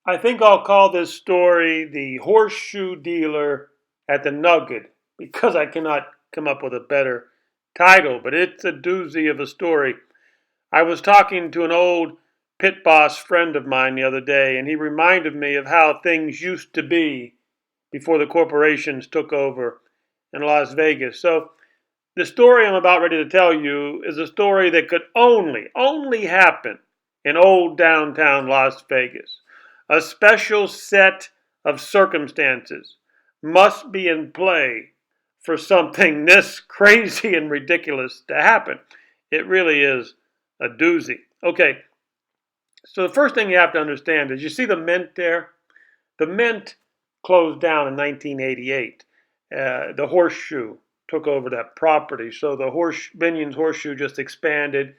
I think I'll call this story The Horseshoe Dealer at the Nugget because I cannot come up with a better title, but it's a doozy of a story. I was talking to an old pit boss friend of mine the other day, and he reminded me of how things used to be before the corporations took over in Las Vegas. So, the story I'm about ready to tell you is a story that could only happen in old downtown Las Vegas. A special set of circumstances must be in play for something this crazy and ridiculous to happen. It really is a doozy. Okay, so the first thing you have to understand is you see the Mint there? The Mint closed down in 1988. The Horseshoe took over that property. So the Binion's Horseshoe just expanded,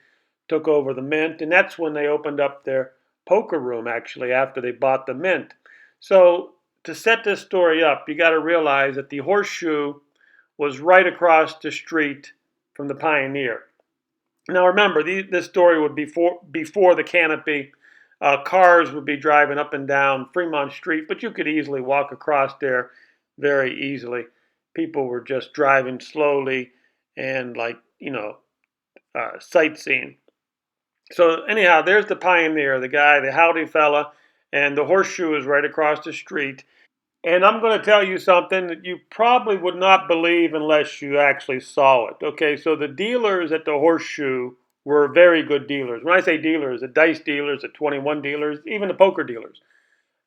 took over the Mint, and that's when they opened up their poker room, actually, after they bought the Mint. So to set this story up, you got to realize that the Horseshoe was right across the street from the Pioneer. Now remember, this story would be before the canopy. Cars would be driving up and down Fremont Street, but you could easily walk across there very easily. People were just driving slowly and sightseeing. So anyhow, there's the Pioneer, the guy, the howdy fella, and the Horseshoe is right across the street. And I'm going to tell you something that you probably would not believe unless you actually saw it. Okay, so the dealers at the Horseshoe were very good dealers. When I say dealers, the dice dealers, the 21 dealers, even the poker dealers.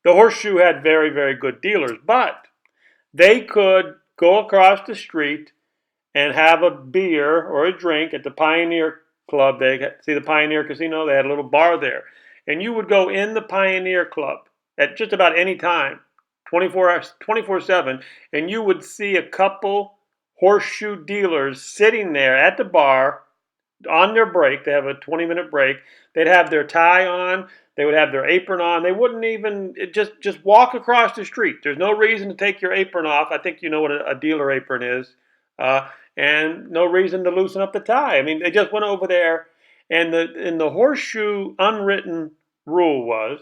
The Horseshoe had very, very good dealers, but they could go across the street and have a beer or a drink at the Pioneer Club. They see the Pioneer Casino, they had a little bar there. And you would go in the Pioneer Club at just about any time, 24/7, and you would see a couple Horseshoe dealers sitting there at the bar on their break. They have a 20-minute break. They'd have their tie on. They would have their apron on. They wouldn't even just walk across the street. There's no reason to take your apron off. I think you know what a dealer apron is, uh, and no reason to loosen up the tie. I mean, they just went over there, and the Horseshoe unwritten rule was,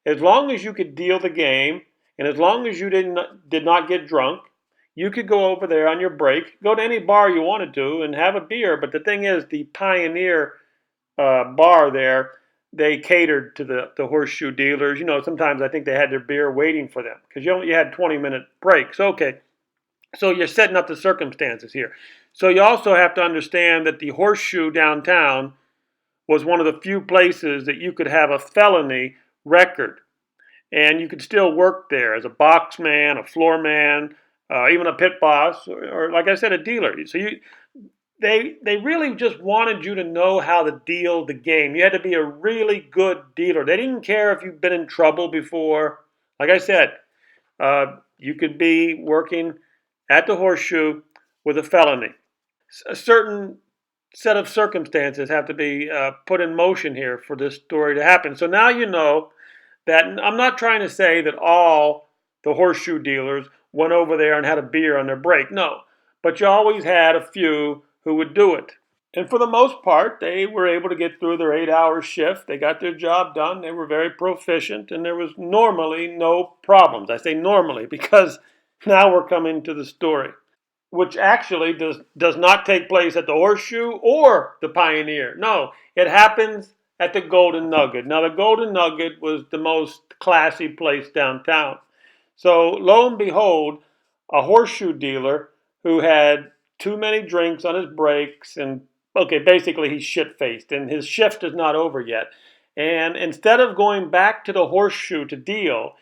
as long as you could deal the game, and as long as you did not get drunk, you could go over there on your break, go to any bar you wanted to, and have a beer. But the thing is, the Pioneer bar there, they catered to the Horseshoe dealers. You know, sometimes I think they had their beer waiting for them because you had 20-minute breaks. Okay, so you're setting up the circumstances here. So you also have to understand that the Horseshoe downtown was one of the few places that you could have a felony record and you could still work there as a box man, a floor man, even a pit boss, or like I said, a dealer. So they really just wanted you to know how to deal the game. You had to be a really good dealer. They didn't care if you've been in trouble before. Like I said, you could be working at the Horseshoe with a felony. A certain set of circumstances have to be put in motion here for this story to happen. So now you know that I'm not trying to say that all the Horseshoe dealers went over there and had a beer on their break. No, but you always had a few who would do it. And for the most part, they were able to get through their 8-hour shift. They got their job done. They were very proficient, and there was normally no problems. I say normally because now we're coming to the story, which actually does not take place at the Horseshoe or the Pioneer. No, it happens at the Golden Nugget. Now, the Golden Nugget was the most classy place downtown. So, lo and behold, a Horseshoe dealer who had too many drinks on his breaks and, okay, basically he's shit faced and his shift is not over yet. And instead of going back to the Horseshoe to deal,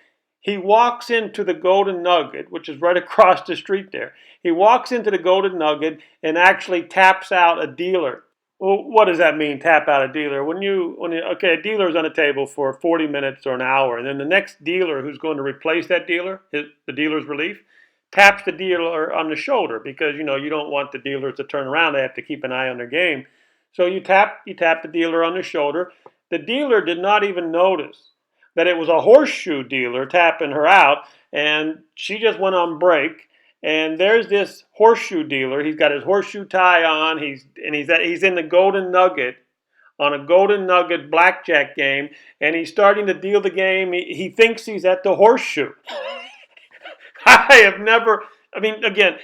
he walks into the Golden Nugget, which is right across the street there. He walks into the Golden Nugget and actually taps out a dealer. Well, what does that mean, tap out a dealer? Okay, a dealer's on a table for 40 minutes or an hour, and then the next dealer who's going to replace that dealer, the dealer's relief, taps the dealer on the shoulder because you don't want the dealers to turn around. They have to keep an eye on their game. So you tap the dealer on the shoulder. The dealer did not even notice that it was a Horseshoe dealer tapping her out, and she just went on break. And there's this Horseshoe dealer. He's got his horseshoe tie on. He's in the Golden Nugget on a golden nugget blackjack game, and he's starting to deal the game. He thinks he's at the Horseshoe. I have never, I mean, again,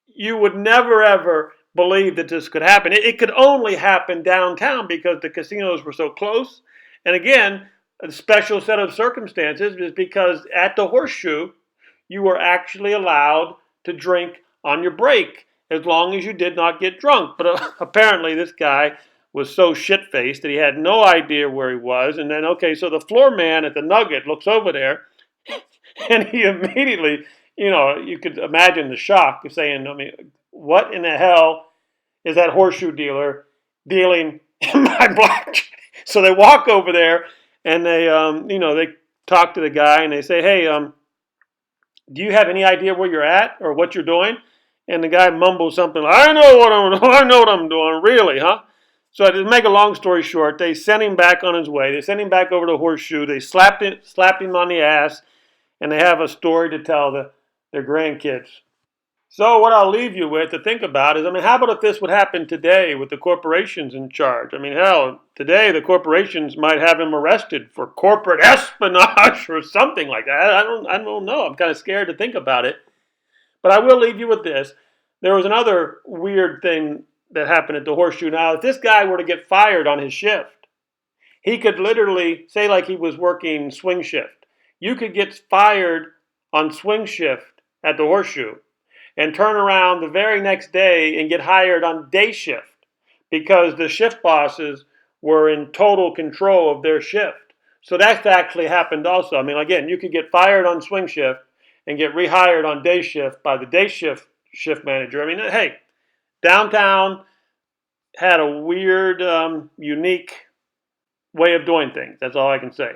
you would never ever believe that this could happen. It could only happen downtown because the casinos were so close. And again, a special set of circumstances is because at the Horseshoe, you were actually allowed to drink on your break as long as you did not get drunk. But apparently, this guy was so shit faced that he had no idea where he was. And then, okay, so the floor man at the Nugget looks over there and he immediately, you could imagine the shock of saying, I mean, what in the hell is that Horseshoe dealer dealing in my blackjack? So they walk over there and they talk to the guy and they say, hey, do you have any idea where you're at or what you're doing? And the guy mumbles something like, I know what I'm doing, really, huh? So to make a long story short, they sent him back on his way. They sent him back over to Horseshoe. They slapped him on the ass, and they have a story to tell their grandkids. So what I'll leave you with to think about is, I mean, how about if this would happen today with the corporations in charge? I mean, hell, today the corporations might have him arrested for corporate espionage or something like that. I don't know. I'm kind of scared to think about it. But I will leave you with this. There was another weird thing that happened at the Horseshoe. Now, if this guy were to get fired on his shift, he could literally say like he was working swing shift. You could get fired on swing shift at the Horseshoe and turn around the very next day and get hired on day shift because the shift bosses were in total control of their shift. So that's actually happened also. I mean, again, you could get fired on swing shift and get rehired on day shift by the day shift manager. I mean, hey, downtown had a weird, unique way of doing things. That's all I can say.